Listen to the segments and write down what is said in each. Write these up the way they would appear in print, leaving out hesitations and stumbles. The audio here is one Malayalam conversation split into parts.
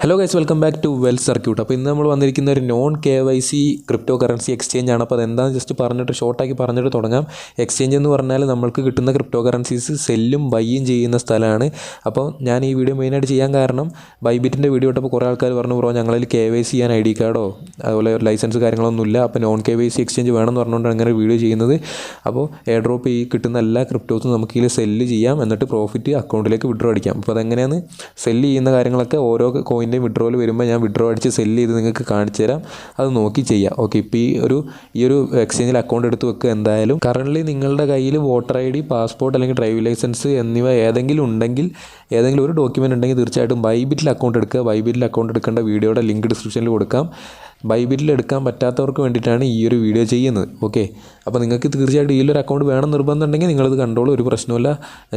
Hello guys, welcome back to well circuit. അപ്പോൾ ഇന്ന് നമ്മൾ വന്നിരിക്കുന്ന ഒരു non KYC crypto currency exchange ആണ്. അപ്പോൾ അതെന്താണെന്ന് ജസ്റ്റ് പറഞ്ഞിട്ട് ഷോർട്ടാക്കി പറഞ്ഞിട്ട് തുടങ്ങാം. എക്സ്ചേഞ്ച് എന്ന് പറഞ്ഞാൽ നമ്മൾക്ക് കിട്ടുന്ന ക്രിപ്റ്റോ കറൻസീസ് സെല്ലും ബൈയും ചെയ്യുന്ന സ്ഥലമാണ്. അപ്പോൾ ഞാൻ ഈ വീഡിയോ മെയിനായിട്ട് ചെയ്യാൻ കാരണം ബൈബിറ്റിൻ്റെ വീഡിയോ ഇട്ടപ്പോൾ കുറേ ആൾക്കാർ പറഞ്ഞു, ബ്രോ ഞങ്ങളിൽ KYC ചെയ്യാൻ ID കാർഡോ അതുപോലെ ലൈസൻസ് കാര്യങ്ങളൊന്നുമില്ല, അപ്പോൾ നോൺ KYC എക്സ്ചേഞ്ച് വേണമെന്ന് പറഞ്ഞുകൊണ്ടാണ് അങ്ങനെ വീഡിയോ ചെയ്യുന്നത്. അപ്പോൾ എയർ ഡ്രോപ്പ് ഈ കിട്ടുന്ന എല്ലാ ക്രിപ്റ്റോസും നമുക്ക് ഇതിൽ സെല്ല് ചെയ്യാം, എന്നിട്ട് പ്രോഫിറ്റ് അക്കൗണ്ടിലേക്ക് വിഡ്രോ അടിക്കാം. അപ്പോൾ അതെങ്ങനെയാണ് സെല്ല് ചെയ്യുന്ന കാര്യങ്ങളൊക്കെ ഓരോ കോയിൻ്റെ വിഡ്രോയിൽ വരുമ്പോൾ ഞാൻ വിഡ്രോ അടിച്ച് സെല്ല് ചെയ്ത് നിങ്ങൾക്ക് കാണിച്ചു തരാം. അത് നോക്കി ചെയ്യാം. ഓക്കെ, ഇപ്പോൾ ഈ ഒരു എക്സ്ചേഞ്ചിൽ അക്കൗണ്ട് എടുത്ത് വെക്കുക. എന്തായാലും കറൻ്റ്ലി നിങ്ങളുടെ കയ്യിൽ വോട്ടർ ID, പാസ്പോർട്ട് അല്ലെങ്കിൽ ഡ്രൈവിംഗ് ലൈസൻസ് എന്നിവ ഏതെങ്കിലും ഉണ്ടെങ്കിൽ, ഏതെങ്കിലും ഒരു ഡോക്യുമെൻ്റ് ഉണ്ടെങ്കിൽ തീർച്ചയായിട്ടും ബൈബിറ്റിൽ അക്കൗണ്ട് എടുക്കുക. ബൈബിറ്റിൽ അക്കൗണ്ട് എടുക്കേണ്ട വീഡിയോയുടെ ലിങ്ക് ഡിസ്ക്രിപ്ഷനിൽ കൊടുക്കാം. ബൈബിറ്റിൽ എടുക്കാൻ പറ്റാത്തവർക്ക് വേണ്ടിയിട്ടാണ് ഈ ഒരു വീഡിയോ ചെയ്യുന്നത്. ഓക്കെ, അപ്പോൾ നിങ്ങൾക്ക് തീർച്ചയായിട്ടും ഈ ഒരു അക്കൗണ്ട് വേണം നിർബന്ധമുണ്ടെങ്കിൽ നിങ്ങളത് കണ്ടോളൂ, ഒരു പ്രശ്നമില്ല.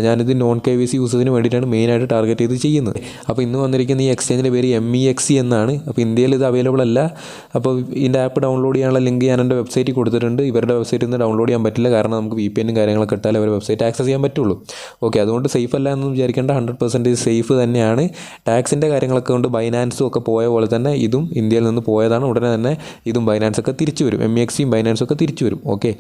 ഞാനിത് നോൺ KYC യൂസേജിന് വേണ്ടിയിട്ടാണ് മെയിനായിട്ട് ടാർഗറ്റ് ചെയ്ത് ചെയ്യുന്നത്. അപ്പോൾ ഇന്ന് വന്നിരിക്കുന്ന ഈ എക്സ്ചേഞ്ചിൻ്റെ പേര് MEXC എന്നാണ്. അപ്പോൾ ഇന്ത്യയിൽ ഇത് അവൈലബിൾ അല്ല. അപ്പോൾ ഇതിൻ്റെ ആപ്പ് ഡൗൺലോഡ് ചെയ്യാനുള്ള ലിങ്ക് ഞാൻ എൻ്റെ വെബ്സൈറ്റിൽ കൊടുത്തിട്ടുണ്ട്. ഇവരുടെ വെബ്സൈറ്റിൽ നിന്ന് ഡൗൺലോഡ് ചെയ്യാൻ പറ്റില്ല, കാരണം നമുക്ക് VPN കാര്യങ്ങളൊക്കെ ഇട്ടാൽ അവരുടെ വെബ്സൈറ്റ് ആക്സസ് ചെയ്യാൻ പറ്റുള്ളൂ. ഓക്കെ, അതുകൊണ്ട് സേഫ് അല്ല എന്നൊന്നും വിചാരിക്കേണ്ട, 100% സേഫ് തന്നെയാണ്. ടാക്സിൻ്റെ കാര്യങ്ങളൊക്കെ കൊണ്ട് ബൈനാൻസും ഒക്കെ പോയ പോലെ തന്നെ ഇതും ഇന്ത്യയിൽ നിന്ന് പോയതാണ്. ഉടനെ തന്നെ ഇതും ബൈനാൻസൊക്കെ തിരിച്ചു വരും, MEXCയും ബൈനാൻസൊക്കെ തിരിച്ചു വരും. ഓക്കെ,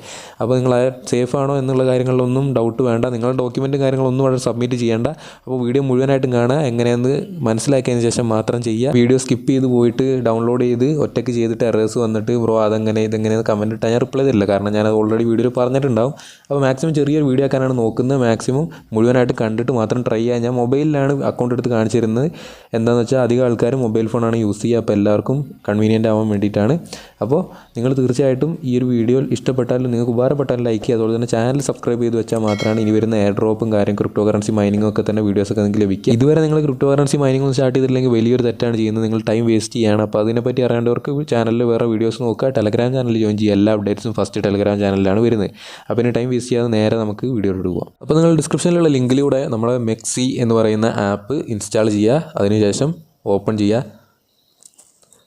അപ്പോൾ നിങ്ങൾ സേഫ് ആണോ എന്നുള്ള കാര്യങ്ങളിലൊന്നും ഡൗട്ട് വേണ്ട. നിങ്ങളുടെ ഡോക്യുമെൻറ്റ് കാര്യങ്ങളൊന്നും അവിടെ സബ്മിറ്റ് ചെയ്യേണ്ട. അപ്പോൾ വീഡിയോ മുഴുവനായിട്ടും കാണുക, എങ്ങനെയെന്ന് മനസ്സിലാക്കിയതിന് ശേഷം മാത്രം ചെയ്യുക. വീഡിയോ സ്കിപ്പ് ചെയ്ത് പോയിട്ട് ഡൗൺലോഡ് ചെയ്ത് ഒറ്റയ്ക്ക് ചെയ്തിട്ട് എറേഴ്സ് വന്നിട്ട് ബ്രോ അതെങ്ങനെ ഇതെങ്ങനെയെന്ന് കമൻറ്റ് ഇട്ടാൽ ഞാൻ റിപ്ലൈ തരില്ല, കാരണം ഞാൻ ഓൾറെഡി വീഡിയോയിൽ പറഞ്ഞിട്ടുണ്ടാവും. അപ്പോൾ മാക്സിമം ചെറിയൊരു വീഡിയോ ആക്കാനാണ് നോക്കുന്നത്. മാക്സിമം മുഴുവനായിട്ട് കണ്ടിട്ട് മാത്രം ട്രൈ ചെയ്യാൻ. ഞാൻ മൊബൈലിലാണ് അക്കൗണ്ട് എടുത്ത് കാണിച്ചു തരുന്നത്. എന്താണെന്ന് വെച്ചാൽ അധികം ആൾക്കാർ മൊബൈൽ ഫോണാണ് യൂസ് ചെയ്യുക, അപ്പോൾ എല്ലാവർക്കും കൺവീനിയൻ്റ് ആവാൻ വേണ്ടിയിട്ടാണ്. അപ്പോൾ നിങ്ങൾ തീർച്ചയായിട്ടും ഈ ഒരു വീഡിയോ ഇഷ്ടപ്പെട്ടാലും നിങ്ങൾക്ക് ഉപകാരപ്പെട്ടാലും ലൈക്ക് ചെയ്യുക. അതുപോലെ തന്നെ ചാനൽ സബ്സ്ക്രൈബ് ചെയ്ത് വെച്ചാൽ മാത്രമാണ് ഇനി വരുന്ന എയർ ഡ്രോപ്പും ക്രിപ്റ്റോ കറൻസി മൈനിങ്ങും ഒക്കെ തന്നെ വീഡിയോസൊക്കെ നിങ്ങൾക്ക് ലഭിക്കുക. ഇതുവരെ നിങ്ങൾ ക്രിപ്റ്റോ കറൻസി മൈനിങ് ഒന്നും സ്റ്റാർട്ട് ചെയ്തില്ലെങ്കിൽ വലിയൊരു തെറ്റാണ് ചെയ്യുന്നത്, നിങ്ങൾ ടൈം വേസ്റ്റ് ചെയ്യുകയാണ്. അപ്പോൾ അതിനെപ്പറ്റി അറിയേണ്ടവർക്ക് ചാനലിൽ വേറെ വീഡിയോസ് നോക്കുക, ടെലഗ്രാം ചാനൽ ജോയിൻ ചെയ്യുക. എല്ലാ അപ്ഡേറ്റ്സും ഫസ്റ്റ് ടെലഗ്രാം ചാനലിലാണ് വരുന്നത്. അപ്പോൾ ഇനി ടൈം വേസ്റ്റ് ചെയ്യാതെ നേരെ നമുക്ക് വീഡിയോയിലോട്ട് പോകാം. അപ്പോൾ നിങ്ങൾ ഡിസ്ക്രിപ്ഷനിലുള്ള ലിങ്കിലൂടെ നമ്മുടെ MEXC എന്ന് പറയുന്ന ആപ്പ് ഇൻസ്റ്റാൾ ചെയ്യുക, അതിനുശേഷം ഓപ്പൺ ചെയ്യുക.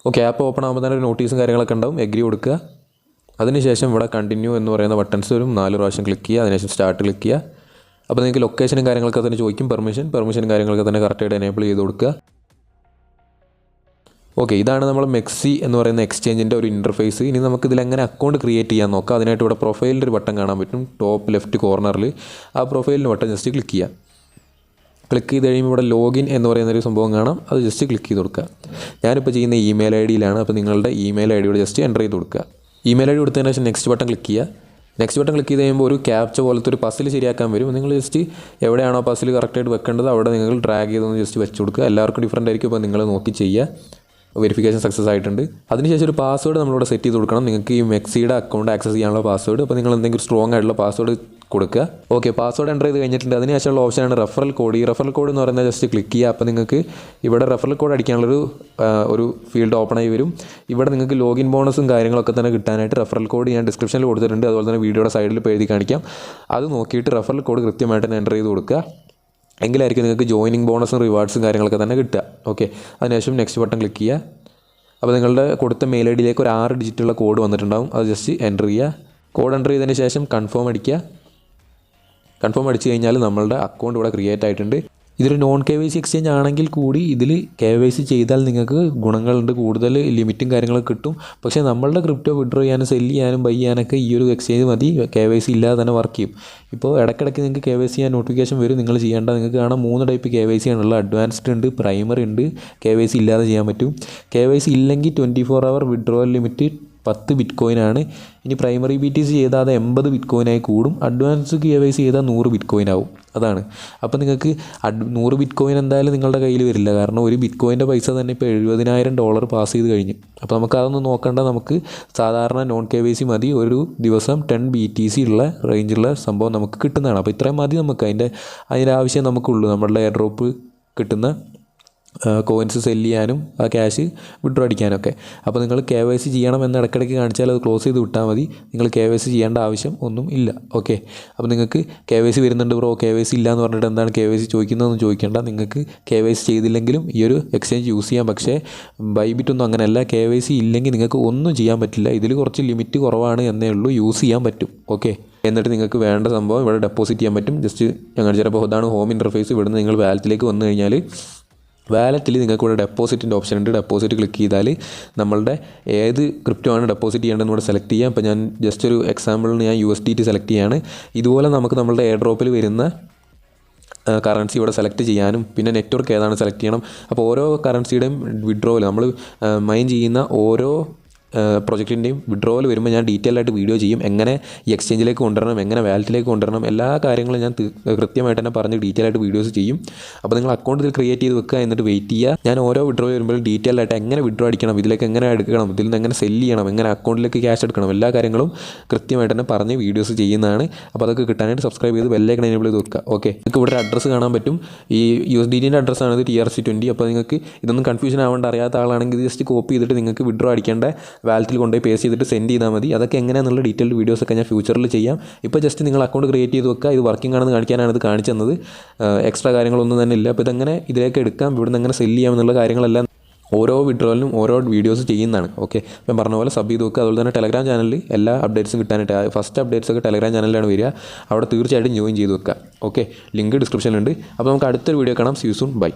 ഓക്കെ, ആപ്പ് ഓപ്പൺ ആകുമ്പോൾ തന്നെ ഒരു നോട്ടീസും കാര്യങ്ങളൊക്കെ ഉണ്ടാവും. എഗ്രി കൊടുക്കുക. അതിനുശേഷം ഇവിടെ കണ്ടിന്യൂ എന്ന് പറയുന്ന ബട്ടൺസ് വരും, 4 പ്രാവശ്യം ക്ലിക്ക് ചെയ്യുക. അതിനുശേഷം സ്റ്റാർട്ട് ക്ലിക്ക് ചെയ്യുക. അപ്പോൾ നിങ്ങൾക്ക് ലൊക്കേഷനും കാര്യങ്ങളൊക്കെ തന്നെ ചോദിക്കും. പെർമിഷനും കാര്യങ്ങളൊക്കെ തന്നെ കറക്റ്റായിട്ട് എനേബിൾ ചെയ്ത് കൊടുക്കുക. ഓക്കെ, ഇതാണ് നമ്മൾ MEXC എന്ന് പറയുന്ന എക്സ്ചേഞ്ചിൻ്റെ ഒരു ഇൻ്റർഫേസ്. ഇനി നമുക്ക് ഇതിലെങ്ങനെ അക്കൗണ്ട് ക്രിയേറ്റ് ചെയ്യാൻ നോക്കാം. അതിനായിട്ട് ഇവിടെ പ്രൊഫൈലിൻ്റെ ഒരു ബട്ടൺ കാണാൻ പറ്റും, ടോപ്പ് ലെഫ്റ്റ് കോർണറിൽ. ആ പ്രൊഫൈലിൻ്റെ ബട്ടൺ ജസ്റ്റ് ക്ലിക്ക് ചെയ്യുക. ക്ലിക്ക് ചെയ്ത് കഴിയുമ്പോൾ ഇവിടെ ലോഗിൻ എന്ന് പറയുന്നൊരു സംഭവം കാണാം, അത് ജസ്റ്റ് ക്ലിക്ക് ചെയ്ത് കൊടുക്കുക. ഞാനിപ്പോൾ ചെയ്യുന്ന ഇമെയിൽ ID അപ്പോൾ നിങ്ങളുടെ ഇമെയിൽ ID ജസ്റ്റ് എൻ്റർ ചെയ്ത് കൊടുക്കുക. ഇമെയിൽ ID കൊടുത്തതിന് ശേഷം നെക്സ്റ്റ് ബട്ടൺ ക്ലിക്ക് ചെയ്യുക. നെക്സ്റ്റ് ബട്ടൺ ക്ലിക്ക് ചെയ്ത് കഴിയുമ്പോൾ ഒരു ക്യാപ്ച പോലത്തെ ഒരു പസിൽ ശരിയാക്കാൻ വരും. നിങ്ങൾ ജസ്റ്റ് എവിടെയാണോ പസിൽ കറക്റ്റായിട്ട് വെക്കേണ്ടത് അവിടെ നിങ്ങൾ ഡ്രാഗ് ചെയ്തൊന്ന് ജസ്റ്റ് വെച്ച് കൊടുക്കുക. എല്ലാവർക്കും ഡിഫറൻ്റ് ആയിരിക്കും, അപ്പോൾ നിങ്ങൾ നോക്കി ചെയ്യുക. വെരിഫിക്കേഷൻ സക്സസ് ആയിട്ടുണ്ട്. അതിനുശേഷം ഒരു പാസ്വേഡ് നമ്മളിവിടെ സെറ്റ് ചെയ്ത് കൊടുക്കണം. നിങ്ങൾക്ക് ഈ MEXCയുടെ അക്കൗണ്ട് ആക്സസ് ചെയ്യാനുള്ള പാസ്വേഡ്. അപ്പോൾ നിങ്ങൾ എന്തെങ്കിലും സ്ട്രോങ് ആയിട്ടുള്ള പാസ്വേഡ് കൊടുക്കുക. ഓക്കെ, പാസ്വേഡ് എൻ്റർ ചെയ്ത് കഴിഞ്ഞിട്ടുണ്ട്. അതിനുശേഷമുള്ള ഓപ്ഷനാണ് റെഫറൽ കോഡ്. ഈ റെഫറൽ കോഡ് എന്ന് പറയുന്നത് ജസ്റ്റ് ക്ലിക്ക് ചെയ്യുക. അപ്പോൾ നിങ്ങൾക്ക് ഇവിടെ റെഫറൽ കോഡ് അടിക്കാനുള്ളൊരു ഫീൽഡ് ഓപ്പൺ ആയി വരും. ഇവിടെ നിങ്ങൾക്ക് ലോഗിൻ ബോണസും കാര്യങ്ങളൊക്കെ തന്നെ കിട്ടാനായിട്ട് റെഫറൽ കോഡ് ഞാൻ ഡിസ്ക്രിപ്ഷനിൽ കൊടുത്തിട്ടുണ്ട്. അതുപോലെ തന്നെ വീഡിയോയുടെ സൈഡിൽ ഇപ്പോൾ എഴുതി കാണിക്കാം. അത് നോക്കിയിട്ട് റെഫറൽ കോഡ് കൃത്യമായിട്ട് തന്നെ എൻ്റർ ചെയ്ത് കൊടുക്കുക. എങ്കിലായിരിക്കും നിങ്ങൾക്ക് ജോയിനിങ് ബോണസും റിവാർഡ്സും കാര്യങ്ങളൊക്കെ തന്നെ കിട്ടുക. ഓക്കെ, അതിനുശേഷം നെക്സ്റ്റ് ബട്ടൺ ക്ലിക്ക് ചെയ്യുക. അപ്പോൾ നിങ്ങളുടെ കൊടുത്ത മെയിൽ ID ഒരു 6 ഡിജിറ്റുള്ള കോഡ് വന്നിട്ടുണ്ടാവും. അത് ജസ്റ്റ് എൻ്റർ ചെയ്യുക. കോഡ് എൻ്റർ ചെയ്തതിന് ശേഷം കൺഫേം അടിക്കുക. കൺഫേം അടിച്ചു കഴിഞ്ഞാൽ നമ്മളുടെ അക്കൗണ്ട് ഇവിടെ ക്രിയേറ്റ് ആയിട്ടുണ്ട്. ഇതൊരു നോൺ KYC എക്സ്ചേഞ്ച് ആണെങ്കിൽ കൂടി ഇതിൽ KYC ചെയ്താൽ നിങ്ങൾക്ക് ഗുണങ്ങളുണ്ട്, കൂടുതൽ ലിമിറ്റും കാര്യങ്ങളൊക്കെ കിട്ടും. പക്ഷേ നമ്മളുടെ ക്രിപ്റ്റോ വിഡ്രോ ചെയ്യാനും സെല്ല് ചെയ്യാനും ബൈ ചെയ്യാനൊക്കെ ഈ ഒരു എക്സ്ചേഞ്ച് മതി. KYC ഇല്ലാതെ തന്നെ വർക്ക് ചെയ്യും. ഇപ്പോൾ ഇടയ്ക്കിടയ്ക്ക് നിങ്ങൾക്ക് KYC ചെയ്യാൻ നോട്ടിഫിക്കേഷൻ വരും. നിങ്ങൾ ചെയ്യേണ്ട, നിങ്ങൾക്ക് കാണാം 3 ടൈപ്പ് KYC ആണുള്ളത്. അഡ്വാൻസ്ഡ് ഉണ്ട്, പ്രൈമറി ഉണ്ട്, KYC ഇല്ലാതെ ചെയ്യാൻ പറ്റും. KYC ഇല്ലെങ്കിൽ 24 hour വിഡ്രോവൽ ലിമിറ്റ് 10 ബിറ്റ്കോയിനാണ്. ഇനി പ്രൈമറി BTC ചെയ്താൽ അത് 80 ബിറ്റ്കോയിനായി കൂടും. അഡ്വാൻസ് KYC ചെയ്താൽ 100 ബിറ്റ്കോയിൻ ആവും. അതാണ്. അപ്പോൾ നിങ്ങൾക്ക് 100 ബിറ്റ്കോയിൻ എന്തായാലും നിങ്ങളുടെ കയ്യിൽ വരില്ല, കാരണം ഒരു ബിറ്റ്കോയിൻ്റെ പൈസ തന്നെ ഇപ്പോൾ $70,000 പാസ് ചെയ്ത് കഴിഞ്ഞു. അപ്പോൾ നമുക്ക് അതൊന്നും നോക്കേണ്ട, നമുക്ക് സാധാരണ നോൺ KYC മതി. ഒരു ദിവസം 10 BTC ഉള്ള റേഞ്ചുള്ള സംഭവം നമുക്ക് കിട്ടുന്നതാണ്. അപ്പോൾ ഇത്രയും മതി നമുക്ക്. അതിൻ്റെ ആവശ്യം നമുക്കുള്ളൂ. നമ്മളുടെ എയർ ഡ്രോപ്പ് കിട്ടുന്ന കോയിൻസ് സെല്ല് ചെയ്യാനും ആ ക്യാഷ് വിഡ്രോ അടിക്കാനൊക്കെ. അപ്പോൾ നിങ്ങൾ KYC ചെയ്യണമെന്ന് ഇടയ്ക്കിടയ്ക്ക് കാണിച്ചാൽ അത് ക്ലോസ് ചെയ്ത് വിട്ടാൽ മതി. നിങ്ങൾ KYC ചെയ്യേണ്ട ആവശ്യം ഒന്നും ഇല്ല. ഓക്കെ, അപ്പോൾ നിങ്ങൾക്ക് KYC വരുന്നുണ്ട് ബ്രോ, KYC ഇല്ല എന്ന് പറഞ്ഞിട്ട് എന്താണ് KYC ചോദിക്കുന്നതെന്ന് ചോദിക്കേണ്ട. നിങ്ങൾക്ക് KYC ചെയ്തില്ലെങ്കിലും ഈ ഒരു എക്സ്ചേഞ്ച് യൂസ് ചെയ്യാം. പക്ഷേ ബൈബിറ്റൊന്നും അങ്ങനെയല്ല. KYC ഇല്ലെങ്കിൽ നിങ്ങൾക്ക് ഒന്നും ചെയ്യാൻ പറ്റില്ല. ഇതിൽ കുറച്ച് ലിമിറ്റ് കുറവാണ് എന്നേ ഉള്ളൂ, യൂസ് ചെയ്യാൻ പറ്റും. ഓക്കെ, എന്നിട്ട് നിങ്ങൾക്ക് വേണ്ട സംഭവം ഇവിടെ ഡെപ്പോസിറ്റ് ചെയ്യാൻ പറ്റും. ജസ്റ്റ് ഞങ്ങൾ ചിലപ്പോൾ ഇതാണ് ഹോം ഇൻ്റർഫേസ്. ഇവിടുന്ന് നിങ്ങൾ വാലറ്റിലേക്ക് വന്നു കഴിഞ്ഞാൽ വാലറ്റിൽ നിങ്ങൾക്ക് ഇവിടെ ഡെപ്പോസിറ്റിൻ്റെ ഓപ്ഷൻ ഉണ്ട്. ഡെപ്പോസിറ്റ് ക്ലിക്ക് ചെയ്താൽ നമ്മളുടെ ഏത് ക്രിപ്റ്റോ ആണ് ഡെപ്പോസിറ്റ് ചെയ്യേണ്ടതെന്ന് ഇവിടെ സെലക്ട് ചെയ്യാം. അപ്പോൾ ഞാൻ ജസ്റ്റ് ഒരു എക്സാമ്പിളിന് ഞാൻ USDT സെലക്ട് ചെയ്യാണ്. ഇതുപോലെ നമുക്ക് നമ്മളുടെ എയർ ഡ്രോപ്പിൽ വരുന്ന കറൻസി ഇവിടെ സെലക്ട് ചെയ്യാനും പിന്നെ നെറ്റ്വർക്ക് ഏതാണ് സെലക്ട് ചെയ്യണം. അപ്പോൾ ഓരോ കറൻസിയുടെയും വിഡ്രോവൽ നമ്മൾ മൈൻ ചെയ്യുന്ന ഓരോ പ്രൊജക്റ്റിൻ്റെയും വിഡ്രോവൽ വരുമ്പോൾ ഞാൻ ഡീറ്റെയിൽ ആയിട്ട് വീഡിയോ ചെയ്യും. എങ്ങനെ ഈ എക്സ്ചേഞ്ചിലേക്ക് കൊണ്ടുവരണം, എങ്ങനെ വാലറ്റിലേക്ക് കൊണ്ടുവരണം, എല്ലാ കാര്യങ്ങളും ഞാൻ കൃത്യമായിട്ട് തന്നെ പറഞ്ഞ് ഡീറ്റെയിൽ ആയിട്ട് വീഡിയോസ് ചെയ്യും. അപ്പോൾ നിങ്ങൾ അക്കൗണ്ട് ഇതിൽ ക്രിയേറ്റ് ചെയ്ത് വെക്കുക, എന്നിട്ട് വെയിറ്റ് ചെയ്യുക. ഞാൻ ഓരോ വിഡ്രോ വരുമ്പോൾ ഡീറ്റെയിൽ ആയിട്ട് എങ്ങനെ വിഡ്രോ അടിക്കണം, ഇതിലേക്ക് എങ്ങനെ എടുക്കണം, ഇതിൽ നിന്ന് എങ്ങനെ സെല്ല് ചെയ്യണം, എങ്ങനെ അക്കൗണ്ടിലേക്ക് ക്യാഷ് എടുക്കണം, എല്ലാ കാര്യങ്ങളും കൃത്യമായിട്ട് തന്നെ പറഞ്ഞ് വീഡിയോസ് ചെയ്യുന്നതാണ്. അപ്പോൾ അതൊക്കെ കിട്ടാനായിട്ട് സബ്സ്ക്രൈബ് ചെയ്ത് ബെല്ലൈക്കൺ എനേബിൾ ചെയ്ത് വെക്കുക. ഓക്കെ, നിങ്ങൾക്ക് ഇവിടെ ഒരു അഡ്രസ്സ് കാണാൻ പറ്റും. ഈ USDT അഡ്രസ്സാണ് ഇത് TRC20. അപ്പോൾ നിങ്ങൾക്ക് ഇതൊന്നും കൺഫ്യൂഷൻ ആവേണ്ട, അറിയാത്ത ആളാണെങ്കിൽ ഇത് ജസ്റ്റ് കോപ്പി ചെയ്തിട്ട് നിങ്ങൾക്ക് വിഡ്രോ അടിക്കേണ്ട വാലറ്റിൽ കൊണ്ടുപോയി പേസ്റ്റ് ചെയ്തിട്ട് സെൻഡ് ചെയ്താൽ മതി. അതൊക്കെ എങ്ങനെയാണെന്നുള്ള ഡീറ്റെയിൽഡ് വീഡിയോസൊക്കെ ഞാൻ ഫ്യൂച്ചറിൽ ചെയ്യാം. ഇപ്പോൾ ജസ്റ്റ് നിങ്ങൾ അക്കൗണ്ട് ക്രിയേറ്റ് ചെയ്ത് വെക്കുക. ഇത് വർക്കിംഗ് ആണെന്ന് കാണിക്കാനാണ് ഇത് കാണിച്ചു തന്നത്. എക്സ്ട്രാ കാര്യങ്ങളൊന്നും തന്നെ ഇല്ല. അപ്പോൾ ഇതെങ്ങനെ ഇതിലേക്ക് എടുക്കാം, ഇവിടുന്ന് എങ്ങനെ സെല്ല് ചെയ്യാമെന്നുള്ള കാര്യങ്ങളെല്ലാം ഓരോ വിഡ്രോയിലും ഓരോ വീഡിയോസ് ചെയ്യുന്നതാണ്. ഓക്കെ, അപ്പം പറഞ്ഞ പോലെ സബ് ചെയ്ത് വെക്കുക. അതുപോലെ തന്നെ ടെലഗ്രാം ചാനലിൽ എല്ലാ അപ്ഡേറ്റ്സും കിട്ടാനായിട്ട് ഫസ്റ്റ് അപ്ഡേറ്റ്സ് ഒക്കെ ടെലഗ്രാം ചാനലിലാണ് വരിക. അവിടെ തീർച്ചയായിട്ടും ജോയിൻ ചെയ്ത് വെക്കുക. ഓക്കെ, ലിങ്ക് ഡിസ്ക്രിപ്ഷനിലുണ്ട്. അപ്പോൾ നമുക്ക് അടുത്തൊരു വീഡിയോ കാണാം. See you soon. ബൈ.